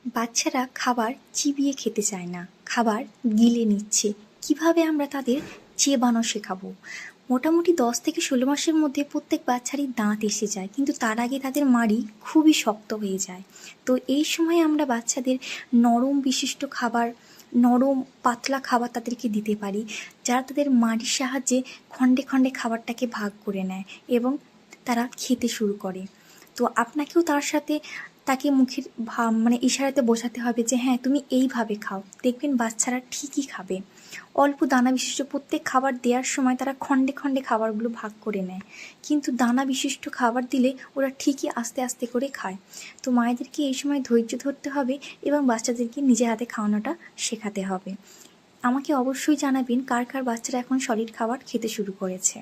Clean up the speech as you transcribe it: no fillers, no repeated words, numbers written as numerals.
বাচ্চারা খাবার চিবিয়ে খেতে চায় না, খাবার গিলে নিচ্ছে। কিভাবে আমরা তাদের চেবানো শেখাবো? মোটামুটি 10 থেকে 16 মাসের মধ্যে প্রত্যেক বাচ্চারই দাঁত এসে যায়, কিন্তু তার আগে তাদের মাড়ি খুবই শক্ত হয়ে যায়। তো এই সময় আমরা বাচ্চাদের নরম বিশিষ্ট খাবার, নরম পাতলা খাবার তাদেরকে দিতে পারি, যারা তাদের মাড়ির সাহায্যে খণ্ডে খণ্ডে খাবারটাকে ভাগ করে নেয় এবং তারা খেতে শুরু করে। তো আপনাকেও তার সাথে তাকে মুখের মানে ইশারাতে বোঝাতে হবে যে হ্যাঁ তুমি এইভাবে খাও, দেখবেন বাচ্চারা ঠিকই খাবে। অল্প দানা বিশিষ্ট প্রত্যেক খাবার দেওয়ার সময় তারা খণ্ডে খণ্ডে খাবারগুলো ভাগ করে নেয়, কিন্তু দানা বিশিষ্ট খাবার দিলে ওরা ঠিকই আস্তে আস্তে করে খায়। তো মায়েদেরকে এই সময় ধৈর্য ধরতে হবে এবং বাচ্চাদেরকে নিজের হাতে খাওয়ানোটা শেখাতে হবে। আমাকে অবশ্যই জানাবেন কার কার বাচ্চারা এখন সলিড খাবার খেতে শুরু করেছে।